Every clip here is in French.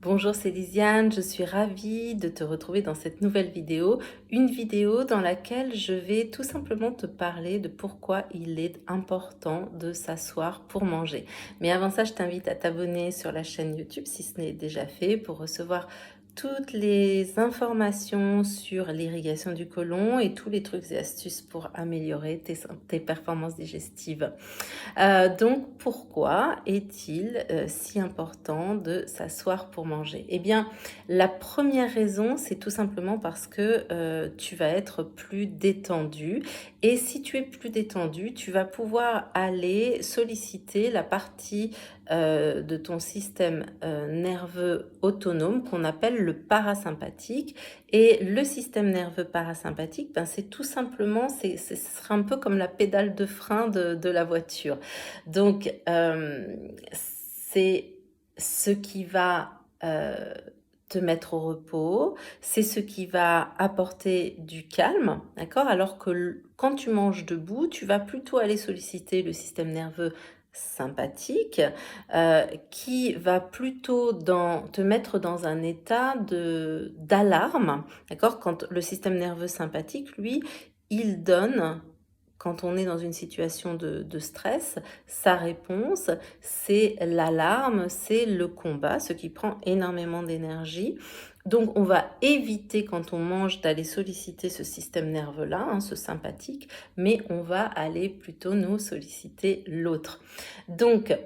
Bonjour, c'est Lisiane, je suis ravie de te retrouver dans cette nouvelle vidéo, une vidéo dans laquelle je vais tout simplement te parler de pourquoi il est important de s'asseoir pour manger. Mais avant ça, je t'invite à t'abonner sur la chaîne YouTube si ce n'est déjà fait pour recevoir toutes les informations sur l'irrigation du côlon et tous les trucs et astuces pour améliorer tes performances digestives. Donc pourquoi est-il si important de s'asseoir pour manger? Eh bien, la première raison, c'est tout simplement parce que tu vas être plus détendu. Et si tu es plus détendu, tu vas pouvoir aller solliciter la partie de ton système nerveux autonome qu'on appelle le parasympathique. Et le système nerveux parasympathique, ben, c'est tout simplement, ce sera un peu comme la pédale de frein de la voiture. Donc, c'est ce qui va te mettre au repos, c'est ce qui va apporter du calme, d'accord? Alors que quand tu manges debout, tu vas plutôt aller solliciter le système nerveux sympathique qui va plutôt te mettre dans un état d'alarme, d'accord? Quand le système nerveux sympathique, lui, il donne, quand on est dans une situation de stress, sa réponse, c'est l'alarme, c'est le combat, ce qui prend énormément d'énergie. Donc, on va éviter, quand on mange, d'aller solliciter ce système nerveux-là, hein, ce sympathique, mais on va aller plutôt nous solliciter l'autre. Donc,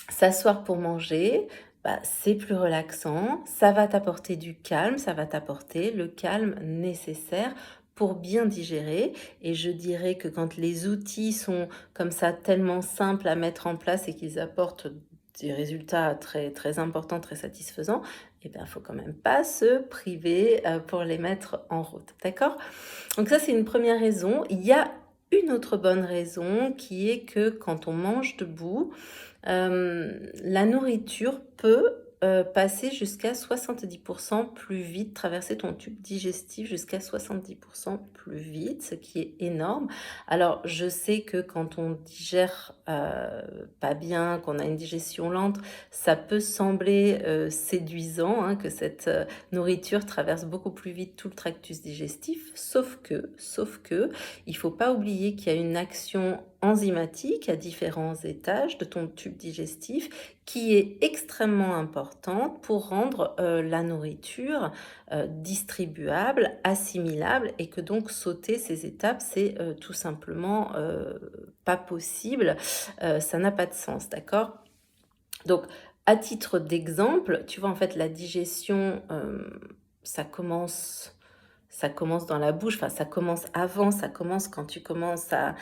s'asseoir pour manger, bah, c'est plus relaxant, ça va t'apporter du calme, ça va t'apporter le calme nécessaire pour bien digérer. Et je dirais que quand les outils sont comme ça tellement simples à mettre en place et qu'ils apportent des résultats très, très importants, très satisfaisants, eh bien, il ne faut quand même pas se priver pour les mettre en route. D'accord? Donc ça, c'est une première raison. Il y a une autre bonne raison qui est que quand on mange debout, la nourriture peut passer jusqu'à 70% plus vite, traverser ton tube digestif jusqu'à 70% plus vite, ce qui est énorme. Alors, je sais que quand on digère pas bien, qu'on a une digestion lente, ça peut sembler séduisant, hein, que cette nourriture traverse beaucoup plus vite tout le tractus digestif, sauf que, il faut pas oublier qu'il y a une action enzymatique à différents étages de ton tube digestif qui est extrêmement importante pour rendre la nourriture distribuable, assimilable, et que donc sauter ces étapes, c'est tout simplement pas possible, ça n'a pas de sens, d'accord? Donc, à titre d'exemple, tu vois, en fait, la digestion, ça commence ça commence dans la bouche, enfin ça commence avant, ça commence quand tu commences à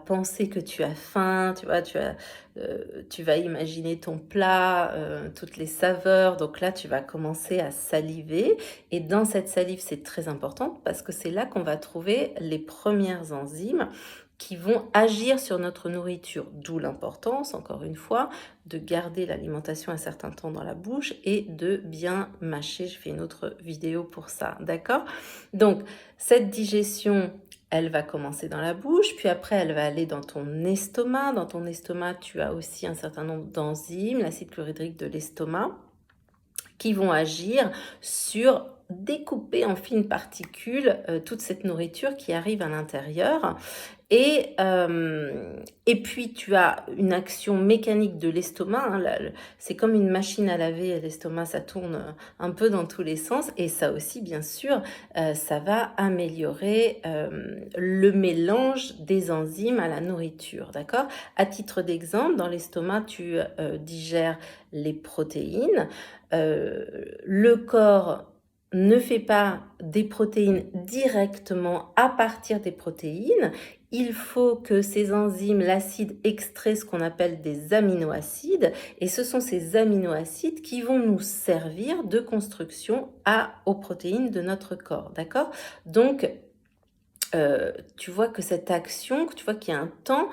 penser que tu as faim, tu vois, tu vas imaginer ton plat, toutes les saveurs, donc là tu vas commencer à saliver, et dans cette salive c'est très important parce que c'est là qu'on va trouver les premières enzymes qui vont agir sur notre nourriture, d'où l'importance, encore une fois, de garder l'alimentation un certain temps dans la bouche et de bien mâcher. Je fais une autre vidéo pour ça, d'accord? Donc, cette digestion, elle va commencer dans la bouche, puis après, elle va aller dans ton estomac. Dans ton estomac, tu as aussi un certain nombre d'enzymes, l'acide chlorhydrique de l'estomac, qui vont agir sur découper en fines particules toute cette nourriture qui arrive à l'intérieur. Et puis, tu as une action mécanique de l'estomac, hein, c'est comme une machine à laver, l'estomac, ça tourne un peu dans tous les sens. Et ça aussi, bien sûr, ça va améliorer le mélange des enzymes à la nourriture, d'accord? À titre d'exemple, dans l'estomac, tu digères les protéines. Le corps ne fait pas des protéines directement à partir des protéines. Il faut que ces enzymes, l'acide extrait ce qu'on appelle des aminoacides, et ce sont ces aminoacides qui vont nous servir de construction aux protéines de notre corps, d'accord? Donc, tu vois que cette action, tu vois qu'il y a un temps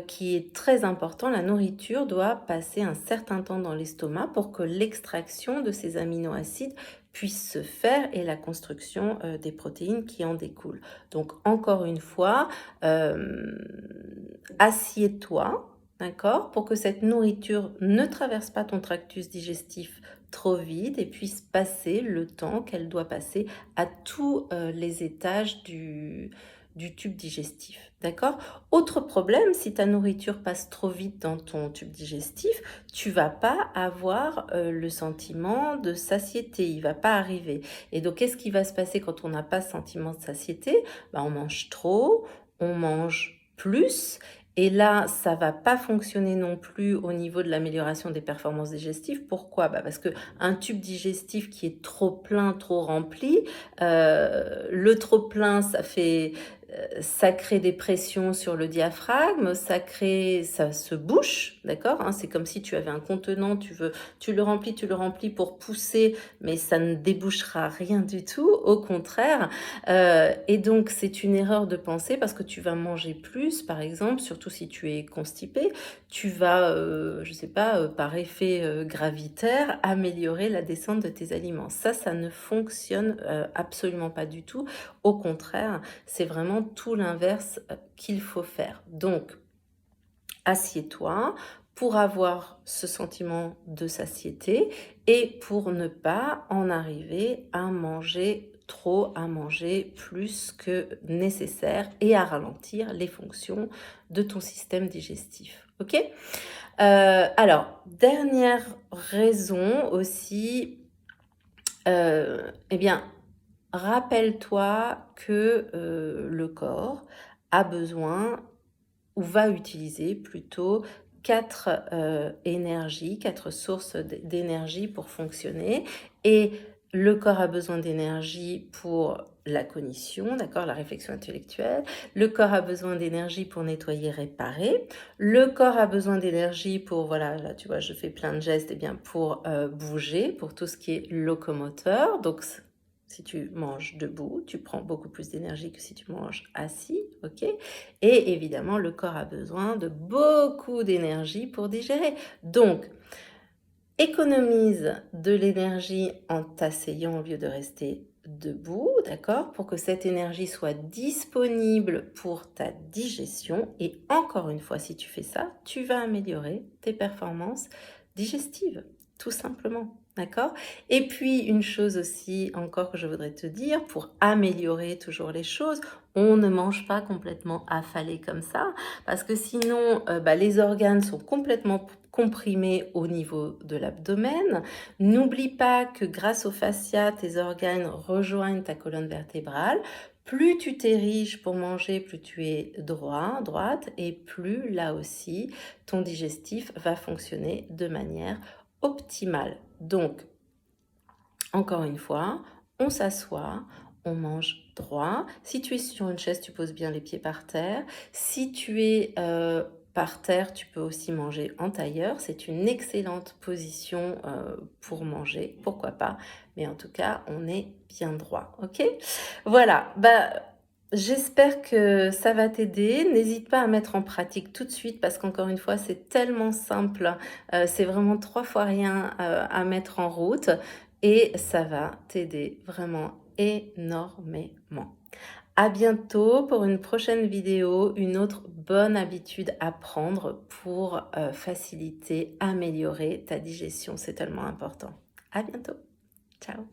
qui est très important. La nourriture doit passer un certain temps dans l'estomac pour que l'extraction de ces aminoacides puisse se faire et la construction des protéines qui en découlent. Donc encore une fois, assieds-toi, d'accord, pour que cette nourriture ne traverse pas ton tractus digestif trop vite et puisse passer le temps qu'elle doit passer à tous les étages du tube digestif. D'accord? Autre problème, si ta nourriture passe trop vite dans ton tube digestif, tu vas pas avoir le sentiment de satiété, il va pas arriver. Et donc, qu'est-ce qui va se passer quand on n'a pas ce sentiment de satiété? Ben, on mange trop, on mange plus, et là, ça va pas fonctionner non plus au niveau de l'amélioration des performances digestives. Pourquoi? Bah parce que un tube digestif qui est trop plein, trop rempli, le trop plein, ça crée des pressions sur le diaphragme, ça se bouche, d'accord, hein, c'est comme si tu avais un contenant, tu le remplis pour pousser, mais ça ne débouchera rien du tout, au contraire. Et donc, c'est une erreur de pensée parce que tu vas manger plus, par exemple, surtout si tu es constipé, tu vas, je sais pas, par effet gravitaire, améliorer la descente de tes aliments. Ça ne fonctionne absolument pas du tout. Au contraire, c'est vraiment tout l'inverse qu'il faut faire. Donc, assieds-toi pour avoir ce sentiment de satiété et pour ne pas en arriver à manger trop, à manger plus que nécessaire et à ralentir les fonctions de ton système digestif. Ok? Alors, dernière raison aussi, eh bien, rappelle-toi que le corps a besoin ou va utiliser plutôt 4 énergies, 4 sources d'énergie pour fonctionner. Et le corps a besoin d'énergie pour la cognition, d'accord, la réflexion intellectuelle. Le corps a besoin d'énergie pour nettoyer, réparer. Le corps a besoin d'énergie pour, voilà, là tu vois, je fais plein de gestes, et bien pour bouger, pour tout ce qui est locomoteur. Donc, si tu manges debout, tu prends beaucoup plus d'énergie que si tu manges assis, ok? Et évidemment, le corps a besoin de beaucoup d'énergie pour digérer. Donc, économise de l'énergie en t'asseyant au lieu de rester debout, d'accord? Pour que cette énergie soit disponible pour ta digestion. Et encore une fois, si tu fais ça, tu vas améliorer tes performances digestives, tout simplement. D'accord? Et puis, une chose aussi encore que je voudrais te dire, pour améliorer toujours les choses, on ne mange pas complètement affalé comme ça, parce que sinon, les organes sont complètement comprimés au niveau de l'abdomen. N'oublie pas que grâce au fascia, tes organes rejoignent ta colonne vertébrale. Plus tu t'ériges pour manger, plus tu es droite, et plus là aussi, ton digestif va fonctionner de manière optimale. Donc, encore une fois, on s'assoit, on mange droit. Si tu es sur une chaise, tu poses bien les pieds par terre. Si tu es par terre, tu peux aussi manger en tailleur. C'est une excellente position pour manger, pourquoi pas. Mais en tout cas, on est bien droit, ok? Voilà, j'espère que ça va t'aider. N'hésite pas à mettre en pratique tout de suite parce qu'encore une fois, c'est tellement simple. C'est vraiment 3 fois rien à mettre en route et ça va t'aider vraiment énormément. À bientôt pour une prochaine vidéo, une autre bonne habitude à prendre pour faciliter, améliorer ta digestion. C'est tellement important. À bientôt. Ciao.